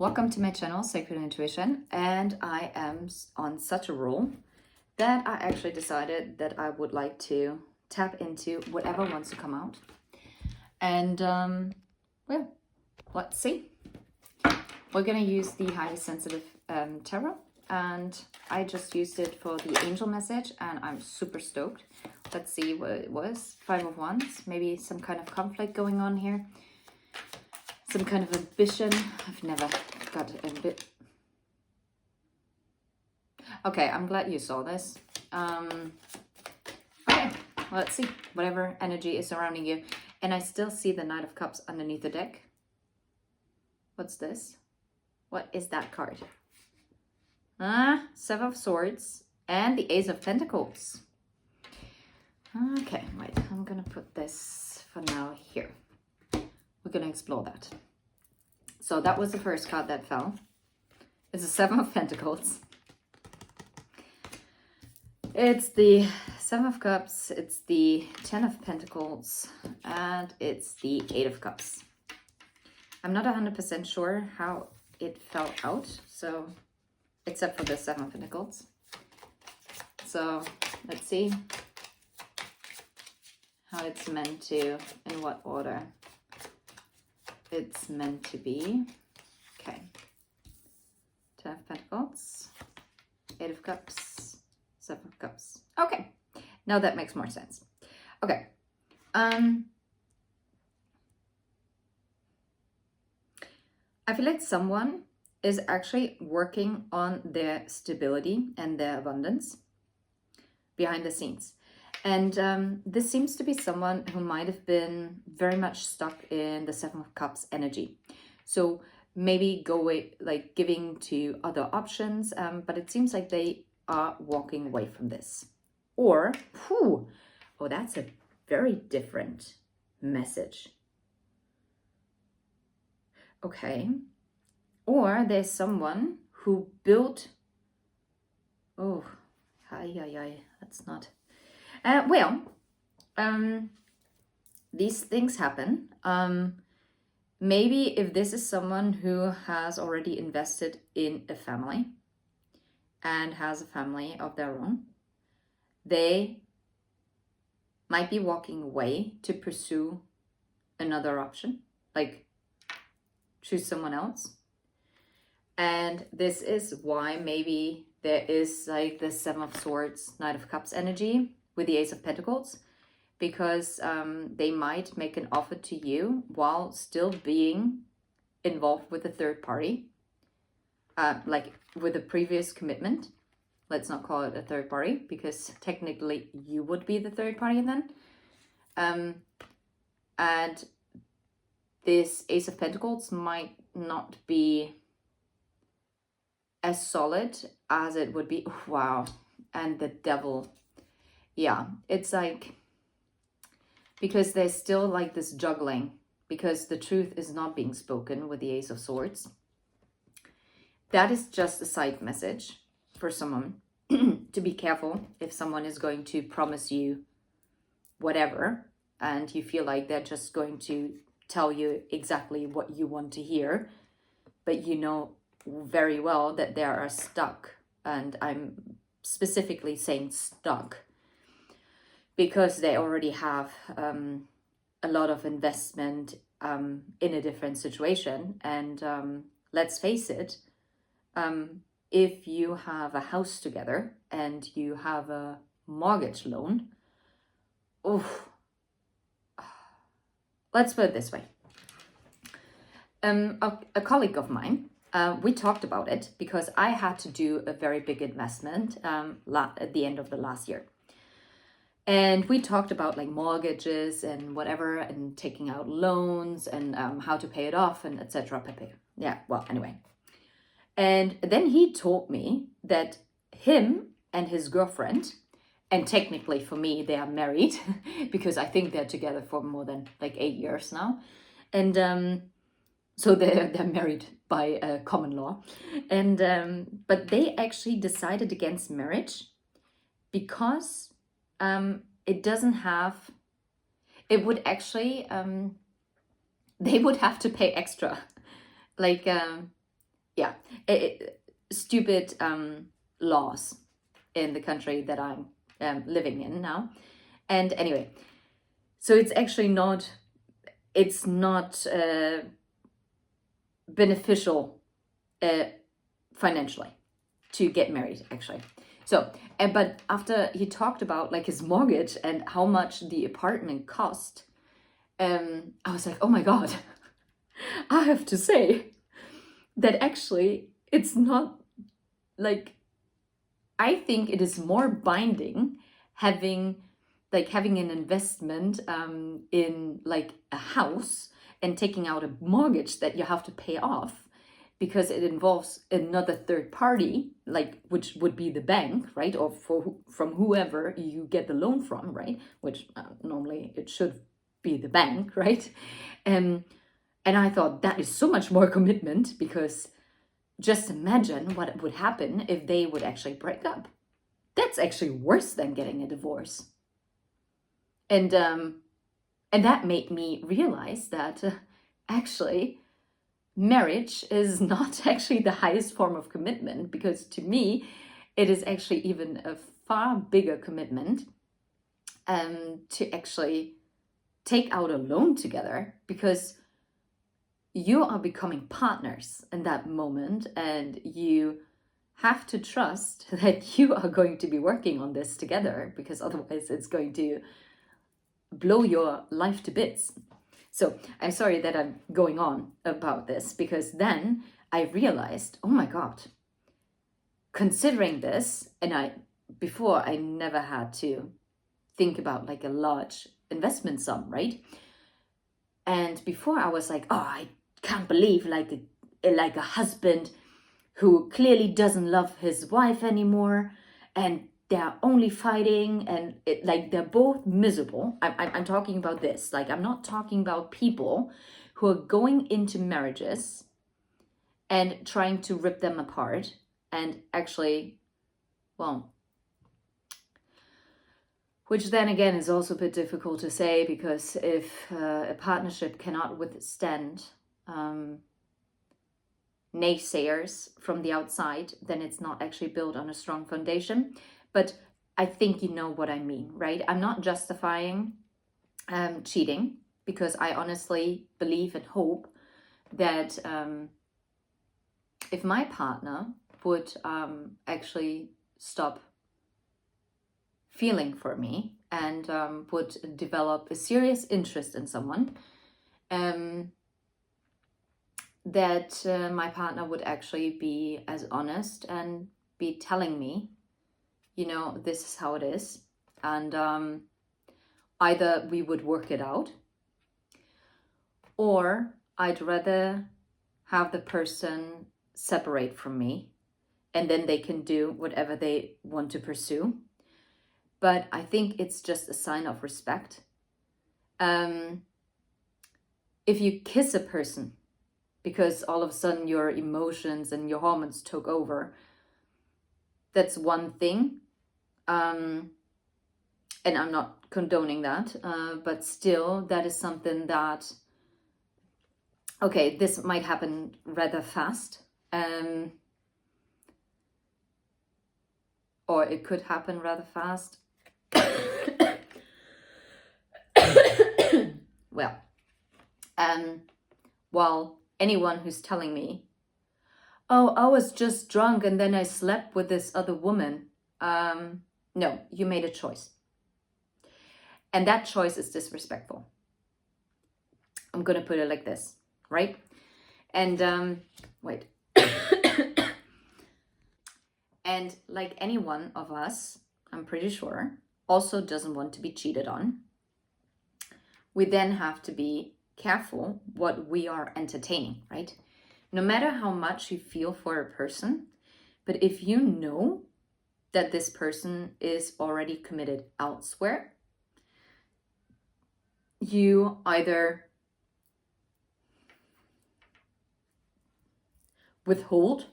Welcome to my channel, Sacred Intuition, and I am on such a roll that I actually decided that I would like to tap into whatever wants to come out. And well, let's see. We're gonna use the highly sensitive tarot, and I just used it for the angel message, and I'm super stoked. Let's see what it was. 5 of Wands, maybe some kind of conflict going on here. Some kind of ambition. I've never got a bit. Okay, I'm glad you saw this. Okay, let's see. Whatever energy is surrounding you. And I still see the Knight of Cups underneath the deck. What's this? What is that card? Seven of Swords and the Ace of Pentacles. Okay, wait. I'm gonna put this for now here. We're going to explore that. So that was the first card that fell. It's the Seven of Pentacles. It's the Seven of Cups. It's the 10 of Pentacles. And it's the 8 of Cups. I'm not 100% sure how it fell out. So, except for the Seven of Pentacles. So, let's see how it's meant to, in what order it's meant to be. Okay. 10 of Pentacles, 8 of Cups, 7 of Cups. Okay. Now that makes more sense. Okay. I feel like someone is actually working on their stability and their abundance behind the scenes. And this seems to be someone who might have been very much stuck in the Seven of Cups energy. So maybe giving to other options, but it seems like they are walking away from this. Or, oh, that's a very different message. Okay. Or there's someone who built, that's not... these things happen. Maybe if this is someone who has already invested in a family and has a family of their own, they might be walking away to pursue another option, like choose someone else. And this is why maybe there is like the Seven of Swords, Knight of Cups energy with the Ace of Pentacles, because they might make an offer to you while still being involved with a third party, like with a previous commitment. Let's not call it a third party, because technically you would be the third party then. And this Ace of Pentacles might not be as solid as it would be. Wow. And the Devil. Yeah, it's like, because there's still like this juggling, because the truth is not being spoken with the Ace of Swords. That is just a side message for someone to be careful if someone is going to promise you whatever and you feel like they're just going to tell you exactly what you want to hear, but you know very well that they are stuck. And I'm specifically saying stuck, because they already have a lot of investment in a different situation. And let's face it, if you have a house together and you have a mortgage loan, let's put it this way. A colleague of mine, we talked about it because I had to do a very big investment at the end of the last year. And we talked about like mortgages and whatever, and taking out loans and how to pay it off and etc. Yeah, well, anyway. And then he told me that him and his girlfriend, and technically for me, they are married because I think they're together for more than like 8 years now. And so they're married by common law. And but they actually decided against marriage because it doesn't have, it would actually, they would have to pay extra. Like yeah, stupid laws in the country that I'm living in now. And anyway, so it's actually not, it's not beneficial financially to get married, actually. So, but after he talked about like his mortgage and how much the apartment cost, I was like, oh my God, I have to say that actually it's not like, I think it is more binding having having an investment in like a house and taking out a mortgage that you have to pay off, because it involves another third party, like which would be the bank, right? Or from whoever you get the loan from, right? Which normally it should be the bank, right? And I thought that is so much more commitment, because just imagine what would happen if they would actually break up. That's actually worse than getting a divorce. And that made me realize that actually marriage is not actually the highest form of commitment, because to me it is actually even a far bigger commitment to actually take out a loan together, because you are becoming partners in that moment, and you have to trust that you are going to be working on this together, because otherwise it's going to blow your life to bits. So I'm sorry that I'm going on about this, because then I realized, oh my God, considering this, and before I never had to think about like a large investment sum, right? And before I was like, oh, I can't believe like a husband who clearly doesn't love his wife anymore, and they're only fighting, and they're both miserable. I'm talking about this. Like, I'm not talking about people who are going into marriages and trying to rip them apart, and actually, well, which then again is also a bit difficult to say, because if a partnership cannot withstand naysayers from the outside, then it's not actually built on a strong foundation. But I think you know what I mean, right? I'm not justifying cheating, because I honestly believe and hope that if my partner would actually stop feeling for me and would develop a serious interest in someone, that my partner would actually be as honest and be telling me, you know, this is how it is. And either we would work it out, or I'd rather have the person separate from me, and then they can do whatever they want to pursue. But I think it's just a sign of respect. If you kiss a person because all of a sudden your emotions and your hormones took over, that's one thing. And I'm not condoning that, but still, that is something that, okay, this might happen rather fast. Or it could happen rather fast. Well, while anyone who's telling me, oh, I was just drunk and then I slept with this other woman, no, you made a choice. And that choice is disrespectful. I'm gonna put it like this, right? And wait. And like any one of us, I'm pretty sure, also doesn't want to be cheated on. We then have to be careful what we are entertaining, right? No matter how much you feel for a person, but if you know that this person is already committed elsewhere, you either withhold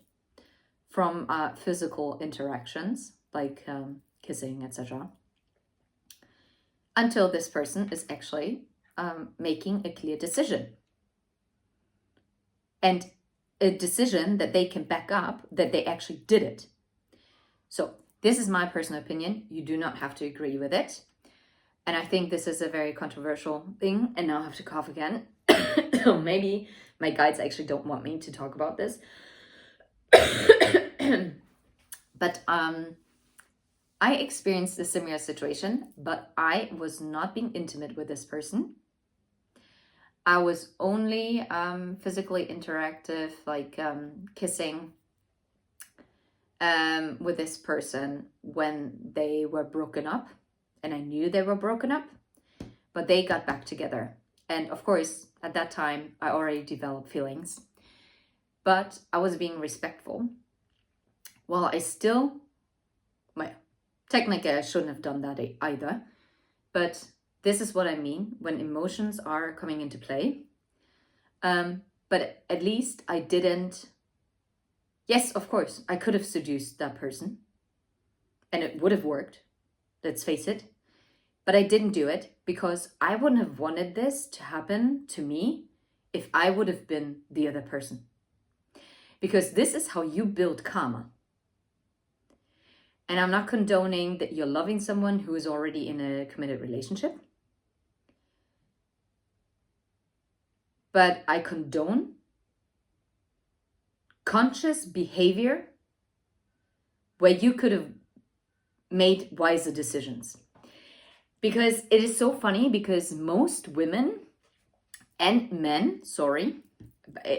from physical interactions, like kissing, etc., until this person is actually making a clear decision. And a decision that they can back up that they actually did it. So this is my personal opinion. You do not have to agree with it. And I think this is a very controversial thing. And now I have to cough again. Maybe my guides actually don't want me to talk about this. But I experienced a similar situation, but I was not being intimate with this person. I was only physically interactive, like kissing with this person when they were broken up. And I knew they were broken up, but they got back together. And of course, at that time, I already developed feelings. But I was being respectful. Well, I still, well, technically I shouldn't have done that either. But this is what I mean when emotions are coming into play. But at least I didn't. Yes, of course, I could have seduced that person. And it would have worked. Let's face it. But I didn't do it because I wouldn't have wanted this to happen to me if I would have been the other person. Because this is how you build karma. And I'm not condoning that you're loving someone who is already in a committed relationship. But I condone conscious behavior where you could have made wiser decisions. Because it is so funny because most women and men, sorry,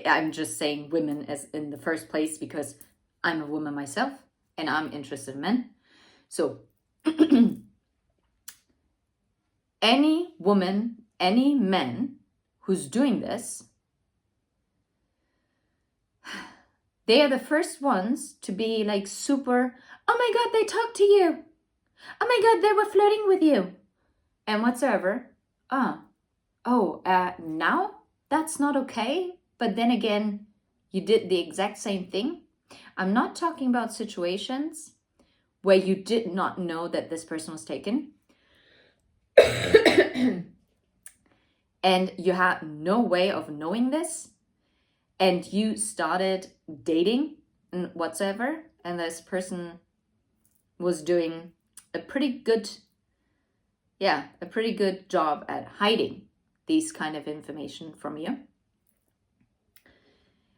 I'm just saying women as in the first place because I'm a woman myself and I'm interested in men. So any woman, any man who's doing this, they are the first ones to be like super, oh my God, they talked to you. Oh my God, they were flirting with you. And whatsoever. Now that's not okay. But then again, you did the exact same thing. I'm not talking about situations where you did not know that this person was taken. And you had no way of knowing this. And you started dating and whatsoever. And this person was doing a pretty good job at hiding these kind of information from you.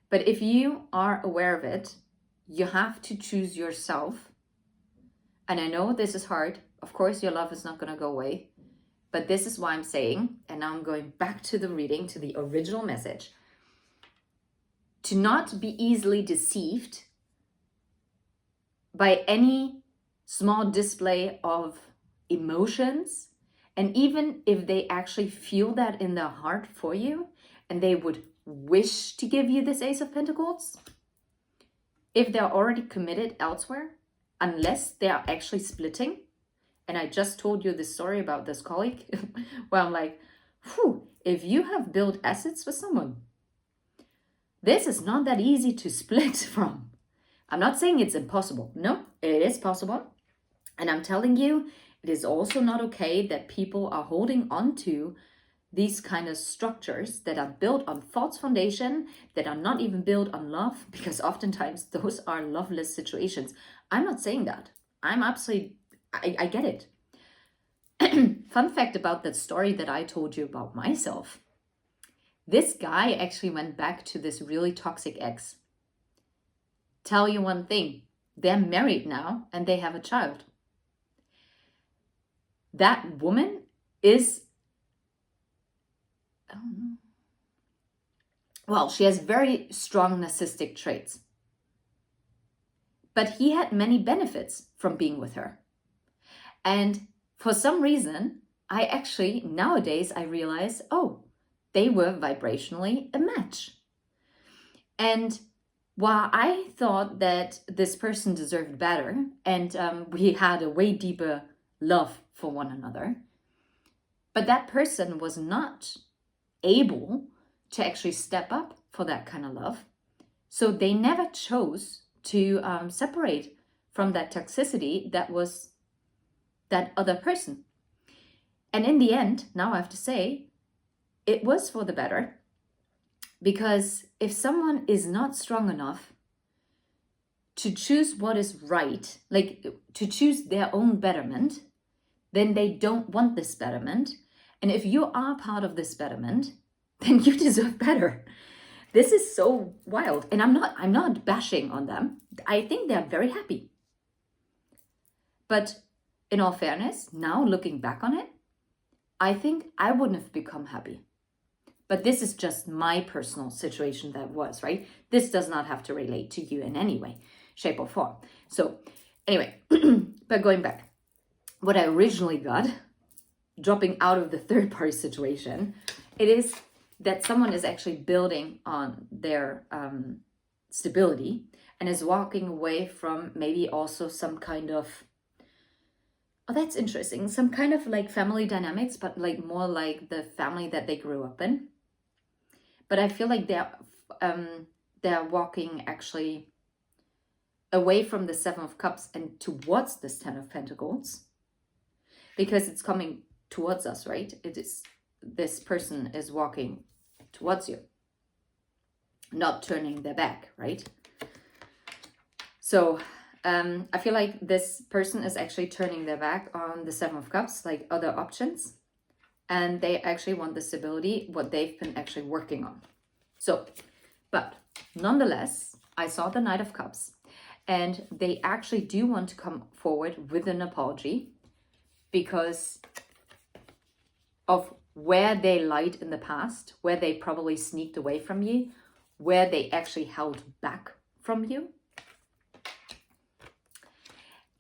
But if you are aware of it, you have to choose yourself. And I know this is hard. Of course, your love is not going to go away. But this is why I'm saying, and now I'm going back to the reading, to the original message, to not be easily deceived by any small display of emotions. And even if they actually feel that in their heart for you, and they would wish to give you this Ace of Pentacles, if they're already committed elsewhere, unless they are actually splitting, and I just told you this story about this colleague, where I'm like, if you have built assets with someone, this is not that easy to split from. I'm not saying it's impossible. No, it is possible. And I'm telling you, it is also not okay that people are holding on to these kind of structures that are built on false foundation, that are not even built on love, because oftentimes those are loveless situations. I'm not saying that. I get it. Fun fact about that story that I told you about myself. This guy actually went back to this really toxic ex. Tell you one thing, they're married now and they have a child. That woman is, she has very strong narcissistic traits. But he had many benefits from being with her. And for some reason, nowadays I realize, they were vibrationally a match. And while I thought that this person deserved better, and we had a way deeper love for one another, but that person was not able to actually step up for that kind of love. So they never chose to separate from that toxicity that was that other person. And in the end, now I have to say, it was for the better. Because if someone is not strong enough to choose what is right, like to choose their own betterment, then they don't want this betterment. And if you are part of this betterment, then you deserve better. This is so wild. And I'm not bashing on them. I think they're very happy. But in all fairness, now looking back on it, I think I wouldn't have become happy. But this is just my personal situation that was, right? This does not have to relate to you in any way, shape or form. So anyway, but going back, what I originally got, dropping out of the third party situation, it is that someone is actually building on their stability and is walking away from maybe also some kind of, oh, that's interesting, some kind of like family dynamics, but like more like the family that they grew up in. But I feel like they're walking actually away from the Seven of Cups and towards this Ten of Pentacles, because it's coming towards us, right? It is, this person is walking towards you, not turning their back, right? So I feel like this person is actually turning their back on the Seven of Cups, like other options, and they actually want the stability, what they've been actually working on. So, but nonetheless, I saw the Knight of Cups, and they actually do want to come forward with an apology because of where they lied in the past, where they probably sneaked away from you, where they actually held back from you.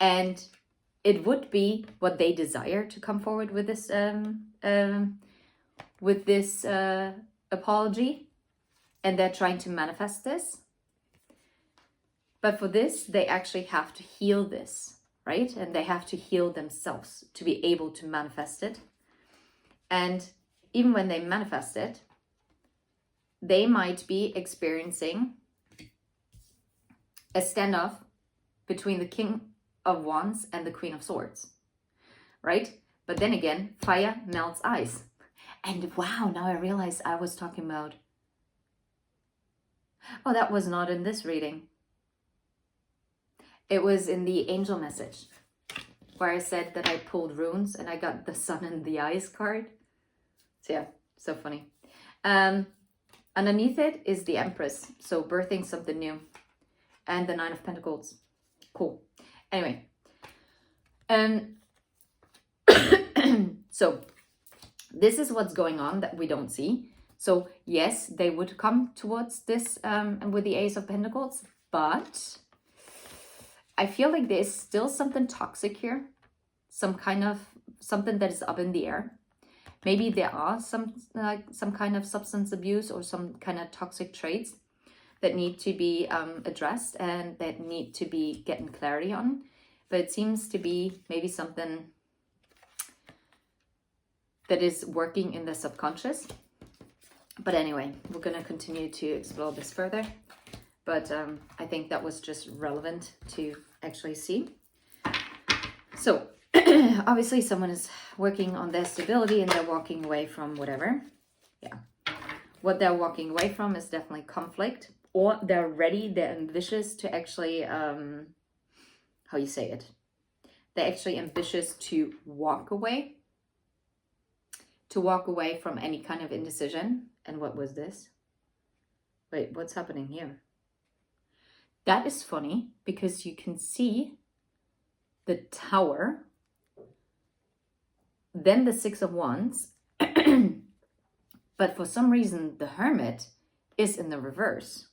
And it would be what they desire to come forward with this apology, and they're trying to manifest this. But for this, they actually have to heal this, right? And they have to heal themselves to be able to manifest it. And even when they manifest it, they might be experiencing a standoff between the King of Wands and the Queen of Swords, right? But then again, fire melts ice. And wow, now I realize I was talking about, oh, that was not in this reading. It was in the angel message where I said that I pulled runes and I got the Sun and the Eyes card. So yeah, so funny. Underneath it is the Empress, so birthing something new, and the Nine of Pentacles. Cool. Anyway, so this is what's going on that we don't see. So yes, they would come towards this with the Ace of Pentacles, but I feel like there's still something toxic here, some kind of something that is up in the air. Maybe there are some kind of substance abuse or some kind of toxic traits that need to be addressed and that need to be getting clarity on. But it seems to be maybe something that is working in the subconscious. But anyway, we're going to continue to explore this further. But I think that was just relevant to actually see. So obviously someone is working on their stability and they're walking away from whatever. Yeah. What they're walking away from is definitely conflict, or they're ready, they're ambitious to actually, how you say it? They're actually ambitious to walk away from any kind of indecision. And what was this? Wait, what's happening here? That is funny because you can see the Tower, then the Six of Wands, but for some reason the Hermit is in the reverse.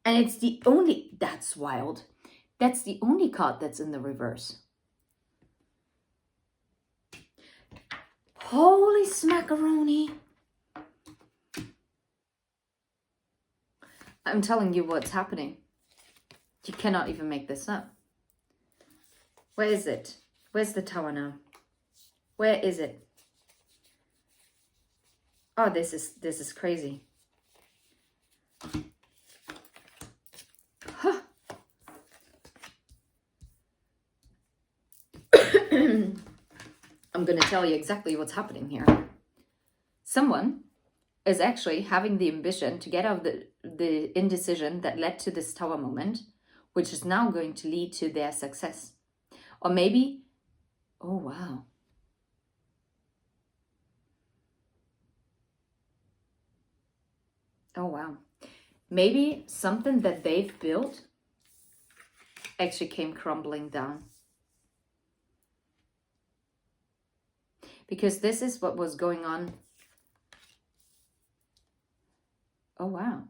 And it's the only, that's wild. That's the only card that's in the reverse. Holy smackaroni. I'm telling you what's happening. You cannot even make this up. Where is it? Where's the Tower now? Where is it? Oh, this is crazy. Huh. I'm going to tell you exactly what's happening here. Someone is actually having the ambition to get out of the indecision that led to this Tower moment, which is now going to lead to their success. Or maybe, oh wow. Oh wow. Maybe something that they've built actually came crumbling down. Because this is what was going on. Oh wow.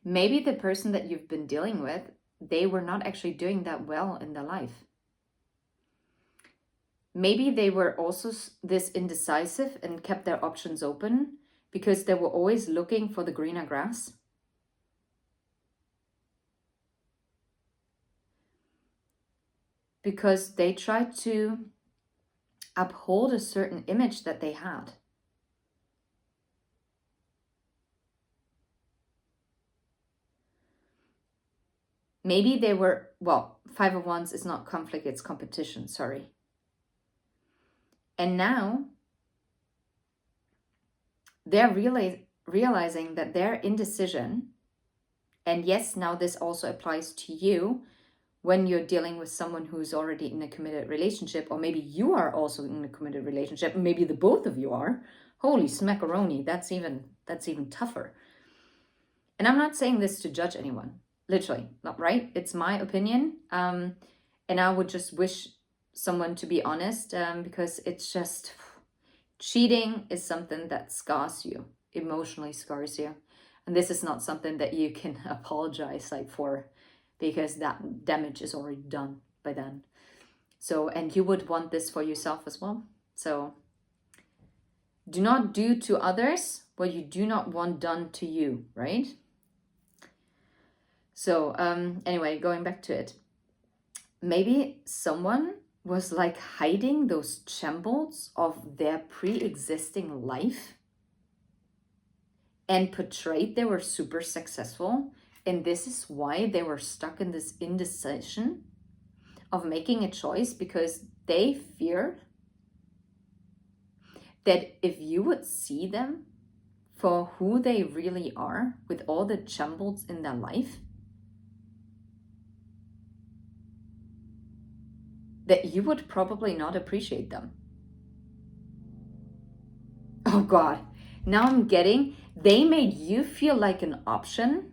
Maybe the person that you've been dealing with, they were not actually doing that well in their life. Maybe they were also this indecisive and kept their options open because they were always looking for the greener grass. Because they tried to uphold a certain image that they had. Maybe they were, well, 5 of Wands is not conflict, it's competition, sorry. And now they're realizing that their indecision, and yes, now this also applies to you when you're dealing with someone who's already in a committed relationship, or maybe you are also in a committed relationship, maybe the both of you are. Holy smackaroni, that's even tougher. And I'm not saying this to judge anyone, literally, not right? It's my opinion. And I would just wish someone to be honest, because it's just, cheating is something that scars you, emotionally scars you. And this is not something that you can apologize for, because that damage is already done by then. So, and you would want this for yourself as well. So do not do to others what you do not want done to you, right? So anyway, going back to it. Maybe someone was like hiding those shambles of their pre-existing life and portrayed they were super successful. And this is why they were stuck in this indecision of making a choice, because they feared that if you would see them for who they really are with all the jumbles in their life, that you would probably not appreciate them. Oh God, now I'm getting, they made you feel like an option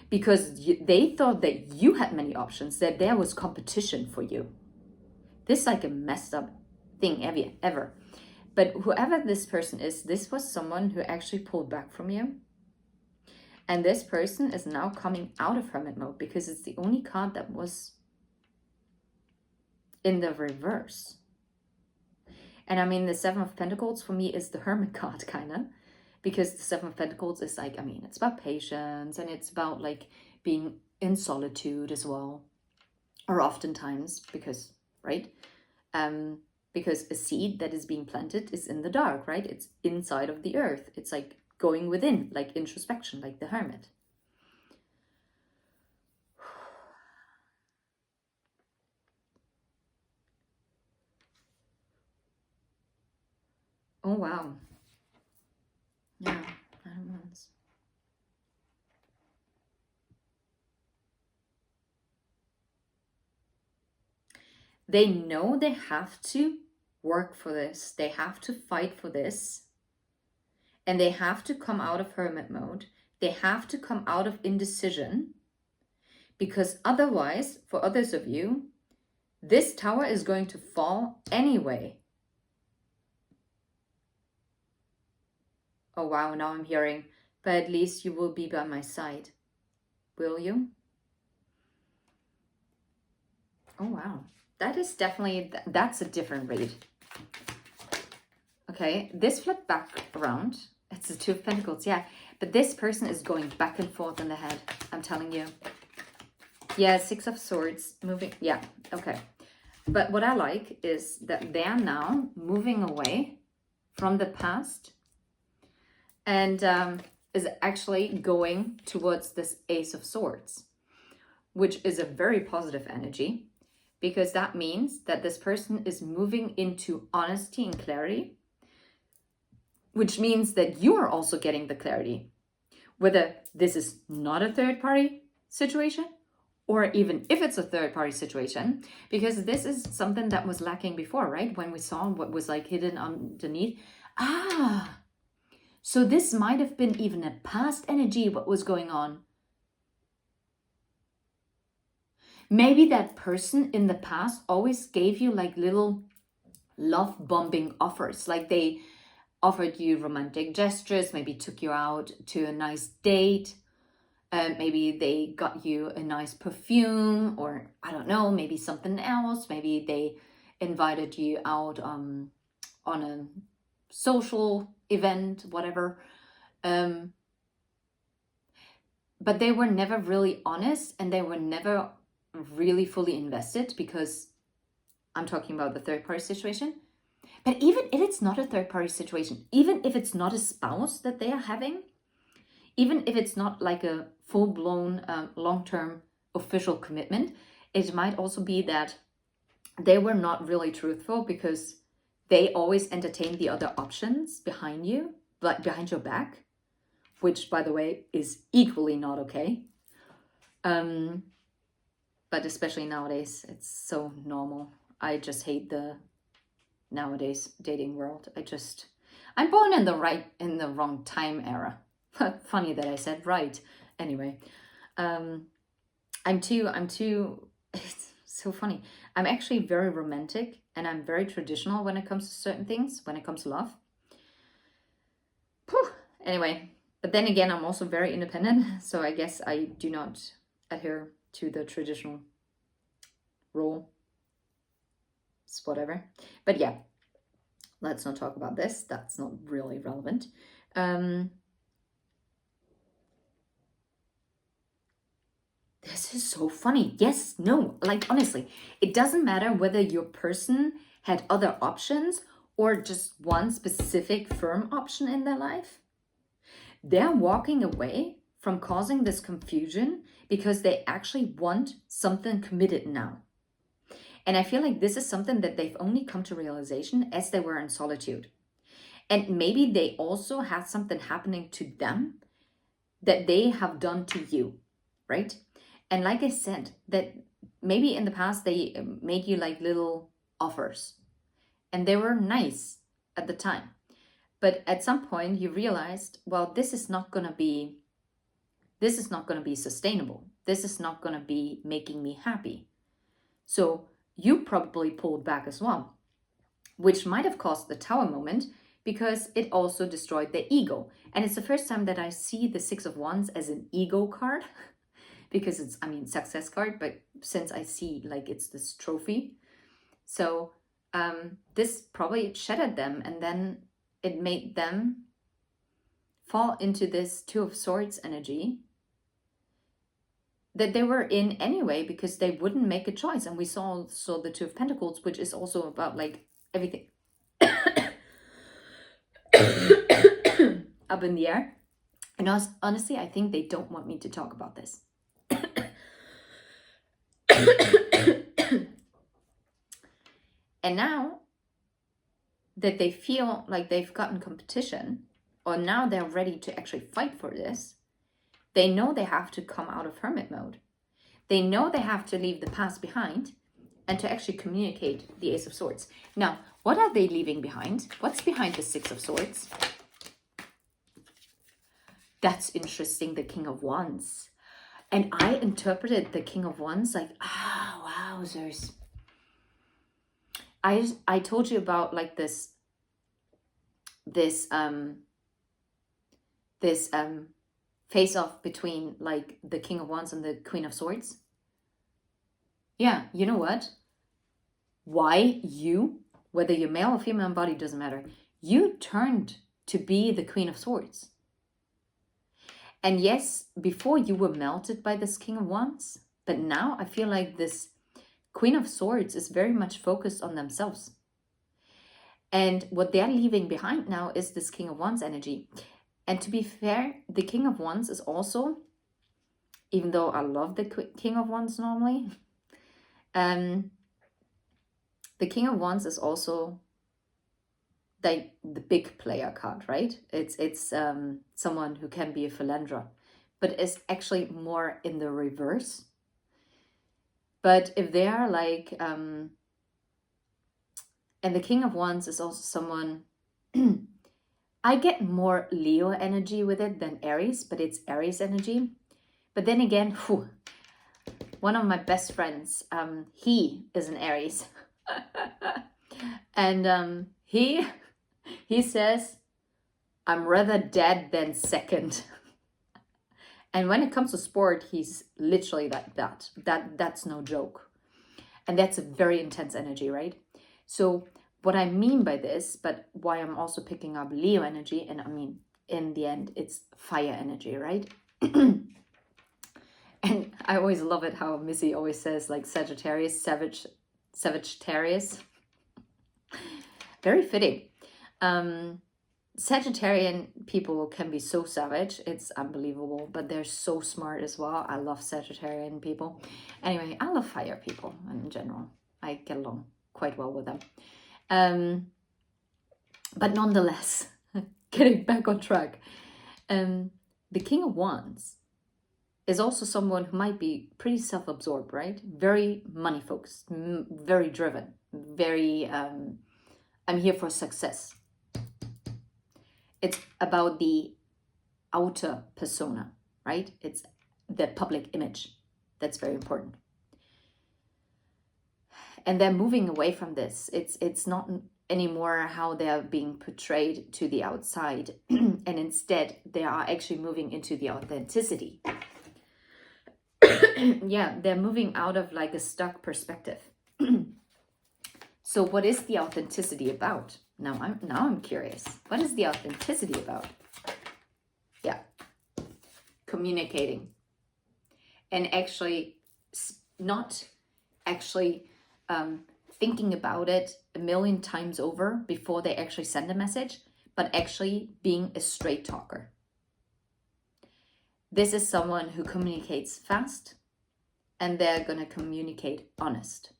because they thought that you had many options, that there was competition for you. This is like a messed up thing ever. But whoever this person is, this was someone who actually pulled back from you. And this person is now coming out of hermit mode because it's the only card that was in the reverse. And I mean, the Seven of Pentacles for me is the hermit card, kind of. Because the Seven of Pentacles is like, I mean, it's about patience and it's about like being in solitude as well. Or oftentimes, because, right? Because a seed that is being planted is in the dark, right? It's inside of the earth. It's like going within, like introspection, like the hermit. Oh, wow. Yeah, 9 of Wands. They know they have to work for this. They have to fight for this. And they have to come out of hermit mode. They have to come out of indecision. Because otherwise, for others of you, this tower is going to fall anyway. Oh wow, now I'm hearing, but at least you will be by my side. Will you? Oh wow. That is definitely, that's a different read. Okay, this flipped back around. It's the Two of Pentacles, yeah. But this person is going back and forth in the head, I'm telling you. Yeah, Six of Swords, moving, yeah, okay. But what I like is that they're now moving away from the past and is actually going towards this Ace of Swords, which is a very positive energy, because that means that this person is moving into honesty and clarity. which means that you are also getting the clarity. Whether this is not a third party situation, or even if it's a third party situation, because this is something that was lacking before, right? When we saw what was like hidden underneath. So this might have been even a past energy, what was going on. Maybe that person in the past always gave you like little love bombing offers, like they offered you romantic gestures, maybe took you out to a nice date, maybe they got you a nice perfume, or I don't know, maybe something else, maybe they invited you out on a social event, whatever. But they were never really honest, and they were never really fully invested, because I'm talking about the third party situation. But even if it's not a third party situation, even if it's not a spouse that they are having, even if it's not like a full-blown long-term official commitment, it might also be that they were not really truthful, because they always entertained the other options behind you, like behind your back, which, by the way, is equally not okay. But especially nowadays, it's so normal. I just hate the nowadays dating world. I'm born in the wrong time era. Funny that I said right. Anyway, I'm too, it's so funny. I'm actually very romantic, and I'm very traditional when it comes to certain things, when it comes to love. Whew. Anyway, but then again, I'm also very independent, so I guess I do not adhere to the traditional role. It's whatever. But yeah, let's not talk about this. That's not really relevant. This is so funny. Yes, no, like honestly, it doesn't matter whether your person had other options or just one specific firm option in their life. They're walking away from causing this confusion because they actually want something committed now. And I feel like this is something that they've only come to realization as they were in solitude. And maybe they also had something happening to them that they have done to you, right? And like I said, that maybe in the past they made you like little offers, and they were nice at the time. But at some point you realized, well, this is not going to be sustainable. This is not going to be making me happy. So you probably pulled back as well, which might have caused the Tower moment, because it also destroyed the ego. And it's the first time that I see the Six of Wands as an ego card, because it's, success card, but since I see like it's this trophy. So this probably shattered them, and then it made them fall into this Two of Swords energy that they were in anyway, because they wouldn't make a choice. And we saw the Two of Pentacles, which is also about like everything up in the air. And honestly, I think they don't want me to talk about this. And now that they feel like they've gotten competition, or now they're ready to actually fight for this, they know they have to come out of hermit mode. They know they have to leave the past behind and to actually communicate the Ace of Swords. Now, what are they leaving behind? What's behind the Six of Swords? That's interesting, the King of Wands. And I interpreted the King of Wands like, wowzers. I told you about like this face off between like the King of Wands and the Queen of Swords. Yeah, you know what? Why you, whether you're male or female body, doesn't matter. You turned to be the Queen of Swords. And yes, before you were melted by this King of Wands, but now I feel like this Queen of Swords is very much focused on themselves. And what they're leaving behind now is this King of Wands energy. And to be fair, the King of Wands is also, even though I love the King of Wands normally, the King of Wands is also like the big player card, right? It's someone who can be a philanderer, but is actually more in the reverse. But if they are like, and the King of Wands is also someone, I get more Leo energy with it than Aries, but it's Aries energy. But then again, one of my best friends, he is an Aries. And he says, I'm rather dead than second. And when it comes to sport, he's literally like that. That's no joke. And that's a very intense energy, right? So what I mean by this, but why I'm also picking up Leo energy, and I mean, in the end, it's fire energy, right? And I always love it how Missy always says, like, Sagittarius, Sagittarius. Very fitting. Sagittarian people can be so savage. It's unbelievable, but they're so smart as well. I love Sagittarian people. Anyway, I love fire people in general. I get along quite well with them. But nonetheless, getting back on track, the King of Wands is also someone who might be pretty self-absorbed, right? Very money focused, very driven, very, I'm here for success. It's about the outer persona, right? It's the public image. That's very important. And they're moving away from this. It's not anymore how they are being portrayed to the outside. And instead, they are actually moving into the authenticity. Yeah, they're moving out of like a stuck perspective. So what is the authenticity about? Now I'm curious. What is the authenticity about? Yeah. Communicating. And actually not actually thinking about it a million times over before they actually send a message, but actually being a straight talker. This is someone who communicates fast, and they're going to communicate honest.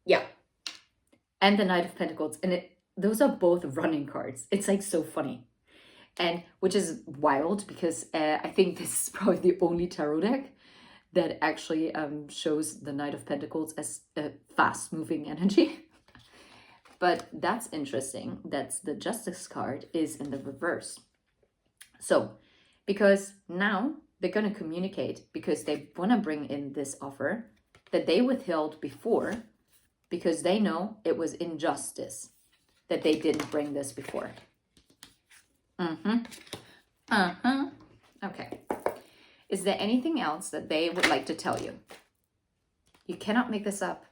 Yeah. And the Knight of Pentacles. And those are both running cards. It's like so funny. And which is wild because I think this is probably the only tarot deck that actually shows the Knight of Pentacles as a fast moving energy. But that's interesting. That's the Justice card is in the reverse. So, because now they're going to communicate because they want to bring in this offer that they withheld before because they know it was injustice that they didn't bring this before. Okay. Is there anything else that they would like to tell you? You cannot make this up.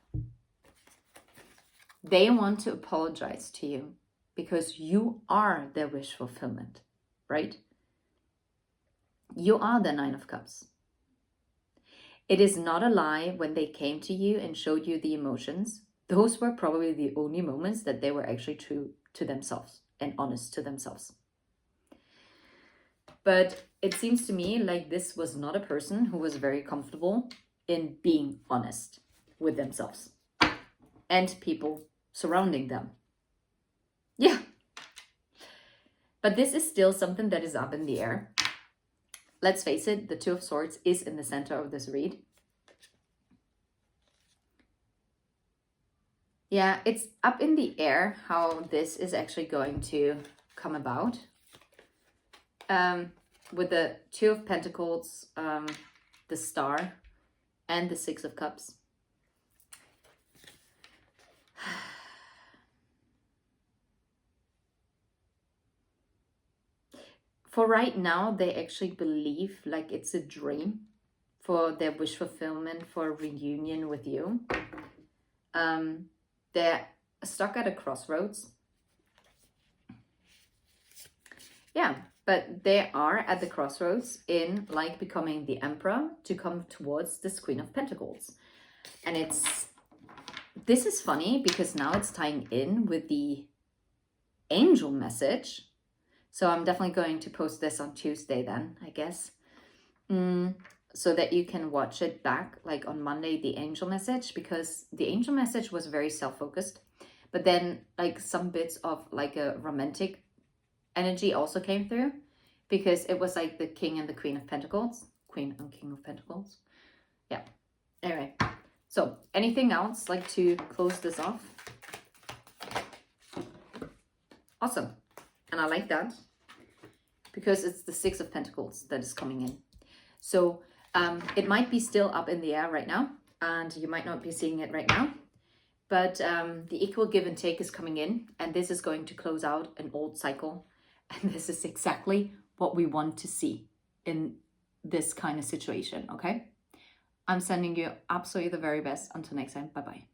They want to apologize to you because you are their wish fulfillment, right? You are the Nine of Cups. It is not a lie when they came to you and showed you the emotions. Those were probably the only moments that they were actually true to themselves and honest to themselves. But it seems to me like this was not a person who was very comfortable in being honest with themselves and people surrounding them. Yeah. But this is still something that is up in the air. Let's face it, the Two of Swords is in the center of this read. Yeah, it's up in the air how this is actually going to come about. With the Two of Pentacles, the Star, and the Six of Cups. For right now, they actually believe like it's a dream for their wish fulfillment, for a reunion with you. They're stuck at a crossroads. Yeah, but they are at the crossroads in like becoming the Emperor to come towards this Queen of Pentacles. And this is funny because now it's tying in with the angel message. So I'm definitely going to post this on Tuesday then, I guess. So that you can watch it back like on Monday, the angel message, because the angel message was very self-focused. but then like some bits of like a romantic energy also came through, because it was like the King and the Queen of Pentacles, Queen and King of Pentacles. Yeah. Anyway, so anything else like to close this off? Awesome. And I like that because it's the Six of Pentacles that is coming in. So it might be still up in the air right now, and you might not be seeing it right now, but the equal give and take is coming in, and this is going to close out an old cycle. And this is exactly what we want to see in this kind of situation, okay? I'm sending you absolutely the very best. Until next time, bye-bye.